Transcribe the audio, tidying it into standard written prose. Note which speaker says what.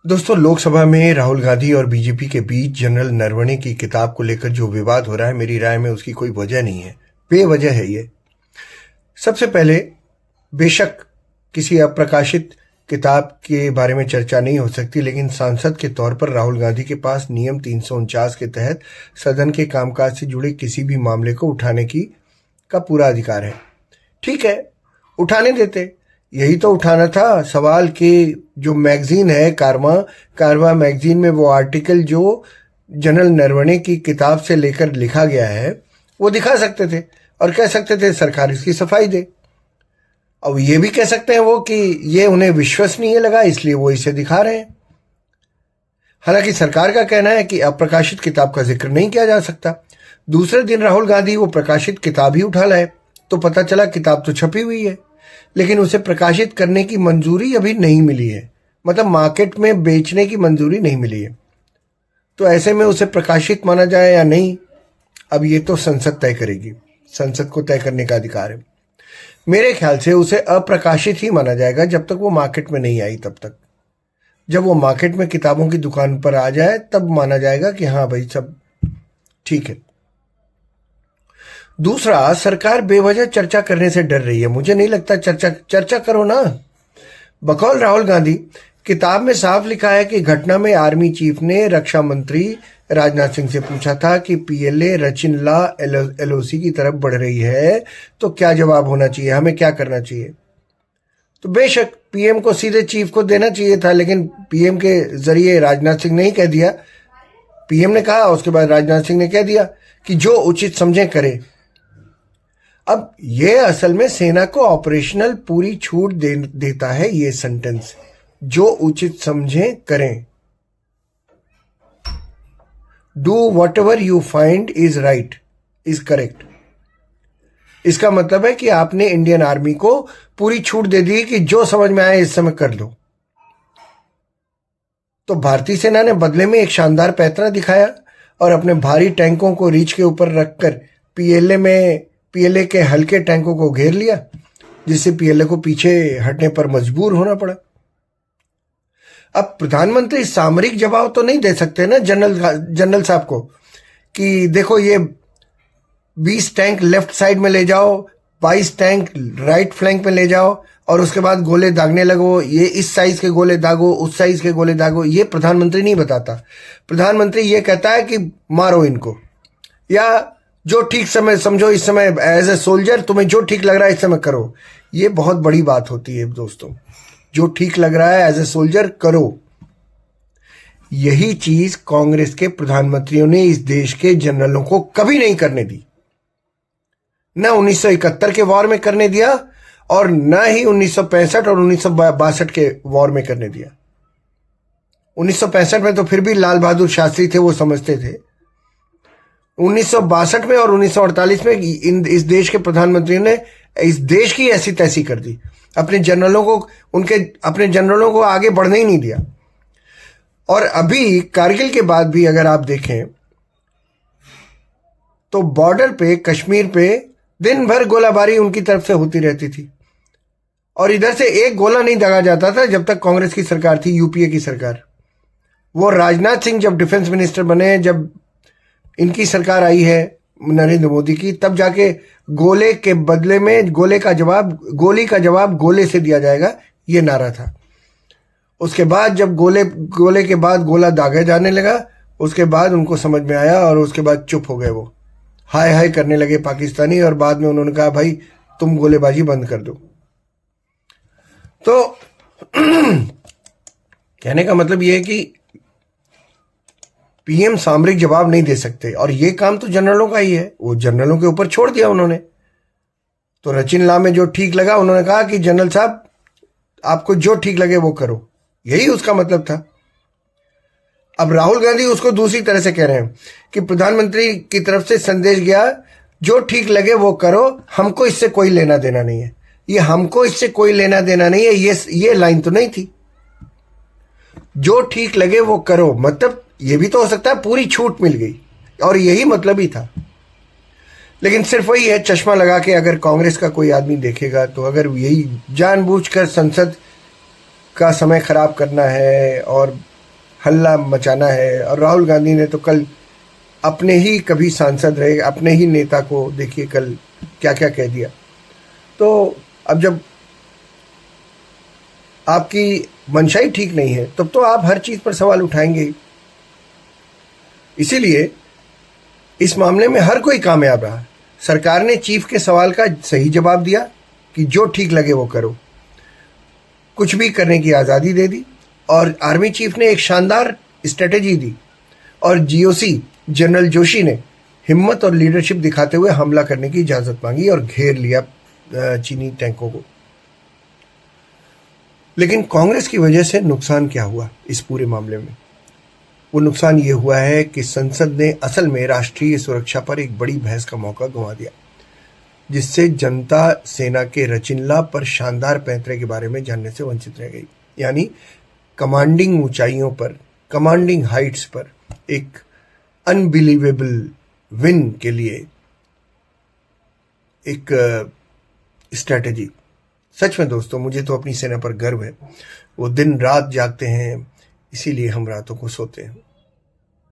Speaker 1: दोस्तों, लोकसभा में राहुल गांधी और बीजेपी के बीच जनरल नरवणे की किताब को लेकर जो विवाद हो रहा है, मेरी राय में उसकी कोई वजह नहीं है। बेवजह है ये। सबसे पहले, बेशक किसी अप्रकाशित किताब के बारे में चर्चा नहीं हो सकती, लेकिन सांसद के तौर पर राहुल गांधी के पास नियम 349 के तहत सदन के कामकाज से जुड़े किसी भी मामले को उठाने का पूरा अधिकार है। ठीक है, उठाने देते। यही तो उठाना था सवाल कि जो मैगजीन है कारवा मैगजीन में वो आर्टिकल जो जनरल नरवणे की किताब से लेकर लिखा गया है वो दिखा सकते थे और कह सकते थे सरकार इसकी सफाई दे। अब ये भी कह सकते हैं वो कि ये उन्हें विश्वसनीय लगा इसलिए वो इसे दिखा रहे हैं। हालांकि सरकार का कहना है कि अप्रकाशित किताब का जिक्र नहीं किया जा सकता। दूसरे दिन राहुल गांधी वो प्रकाशित किताब ही उठा लाए तो पता चला किताब तो छपी हुई है, लेकिन उसे प्रकाशित करने की मंजूरी अभी नहीं मिली है। मतलब मार्केट में बेचने की मंजूरी नहीं मिली है। तो ऐसे में उसे प्रकाशित माना जाए या नहीं, अब ये तो संसद तय करेगी। संसद को तय करने का अधिकार है। मेरे ख्याल से उसे अप्रकाशित ही माना जाएगा जब तक वो मार्केट में नहीं आई तब तक। जब वो मार्केट में किताबों की दुकान पर आ जाए तब माना जाएगा कि हाँ भाई सब ठीक है। दूसरा, सरकार बेवजह चर्चा करने से डर रही है। मुझे नहीं लगता। चर्चा करो ना। बकौल राहुल गांधी, किताब में साफ लिखा है कि घटना में आर्मी चीफ ने रक्षा मंत्री राजनाथ सिंह से पूछा था कि पीएलए रचिन ला एलओसी की तरफ बढ़ रही है तो क्या जवाब होना चाहिए, हमें क्या करना चाहिए। तो बेशक पीएम को सीधे चीफ को देना चाहिए था, लेकिन पीएम के जरिए राजनाथ सिंह ने ही कह दिया। पीएम ने कहा, उसके बाद राजनाथ सिंह ने कह दिया कि जो उचित समझे करे। अब ये असल में सेना को ऑपरेशनल पूरी छूट देता है ये सेंटेंस, जो उचित समझे करें। Do what ever you find is right is correct. इसका मतलब है कि आपने इंडियन आर्मी को पूरी छूट दे दी कि जो समझ में आए इस समय कर लो। तो भारतीय सेना ने बदले में एक शानदार पैतरा दिखाया और अपने भारी टैंकों को रीछ के ऊपर रखकर पीएलए के हल्के टैंकों को घेर लिया, जिससे पीएलए को पीछे हटने पर मजबूर होना पड़ा। अब प्रधानमंत्री सामरिक जवाब तो नहीं दे सकते ना जनरल साहब को कि देखो ये 20 टैंक लेफ्ट साइड में ले जाओ, 22 टैंक राइट फ्लैंक में ले जाओ और उसके बाद गोले दागने लगो, ये इस साइज के गोले दागो, उस साइज के गोले दागो। ये प्रधानमंत्री नहीं बताता। प्रधानमंत्री ये कहता है कि मारो इनको, या जो ठीक समय समझो इस समय एज ए सोल्जर तुम्हें जो ठीक लग रहा है इस समय करो। ये बहुत बड़ी बात होती है दोस्तों। जो ठीक लग रहा है एज ए सोल्जर करो। यही चीज कांग्रेस के प्रधानमंत्रियों ने इस देश के जनरलों को कभी नहीं करने दी। न 1971 के वॉर में करने दिया और न ही 1965 और 1962 के वॉर में करने दिया। 1965 में तो फिर भी लाल बहादुर शास्त्री थे, वो समझते थे। 1962 में और 1948 में इस देश के प्रधानमंत्री ने इस देश की ऐसी तैसी कर दी। अपने जनरलों को आगे बढ़ने ही नहीं दिया। और अभी कारगिल के बाद भी अगर आप देखें तो बॉर्डर पे, कश्मीर पे दिन भर गोलाबारी उनकी तरफ से होती रहती थी और इधर से एक गोला नहीं दागा जाता था जब तक कांग्रेस की सरकार थी, यूपीए की सरकार। वो राजनाथ सिंह जब डिफेंस मिनिस्टर बने, जब इनकी सरकार आई है नरेंद्र मोदी की, तब जाके गोले के बदले में गोली का जवाब गोले से दिया जाएगा, ये नारा था। उसके बाद जब गोले के बाद गोला दागा जाने लगा, उसके बाद उनको समझ में आया और उसके बाद चुप हो गए। वो हाय हाय करने लगे पाकिस्तानी और बाद में उन्होंने कहा भाई तुम गोलेबाजी बंद कर दो। तो कहने का मतलब यह है कि पीएम सामरिक जवाब नहीं दे सकते और ये काम तो जनरलों का ही है। वो जनरलों के ऊपर छोड़ दिया उन्होंने। तो रचिन ला में जो ठीक लगा उन्होंने कहा कि जनरल साहब आपको जो ठीक लगे वो करो, यही उसका मतलब था। अब राहुल गांधी उसको दूसरी तरह से कह रहे हैं कि प्रधानमंत्री की तरफ से संदेश गया जो ठीक लगे वो करो, हमको इससे कोई लेना देना नहीं है। ये हमको इससे कोई लेना देना नहीं है, ये लाइन तो नहीं थी। जो ठीक लगे वो करो, मतलब ये भी तो हो सकता है पूरी छूट मिल गई और यही मतलब ही था। लेकिन सिर्फ वही है, चश्मा लगा के अगर कांग्रेस का कोई आदमी देखेगा तो अगर यही जानबूझकर संसद का समय खराब करना है और हल्ला मचाना है। और राहुल गांधी ने तो कल अपने ही कभी सांसद रहे, अपने ही नेता को देखिए कल क्या क्या कह दिया। तो अब जब आपकी मंशा ही ठीक नहीं है तब तो आप हर चीज पर सवाल उठाएंगे ही। इसीलिए इस मामले में हर कोई कामयाब रहा। सरकार ने चीफ के सवाल का सही जवाब दिया कि जो ठीक लगे वो करो, कुछ भी करने की आज़ादी दे दी। और आर्मी चीफ ने एक शानदार स्ट्रेटेजी दी और जीओसी जनरल जोशी ने हिम्मत और लीडरशिप दिखाते हुए हमला करने की इजाज़त मांगी और घेर लिया चीनी टैंकों को। लेकिन कांग्रेस की वजह से नुकसान क्या हुआ इस पूरे मामले में? वो नुकसान ये हुआ है कि संसद ने असल में राष्ट्रीय सुरक्षा पर एक बड़ी बहस का मौका गंवा दिया, जिससे जनता सेना के रचिनला पर शानदार पैंतरे के बारे में जानने से वंचित रह गई। यानी कमांडिंग ऊंचाइयों पर, कमांडिंग हाइट्स पर एक अनबिलीवेबल विन के लिए एक स्ट्रैटेजी। सच में दोस्तों, मुझे तो अपनी सेना पर गर्व है। वो दिन रात जागते हैं, इसीलिए हम रातों को सोते हैं।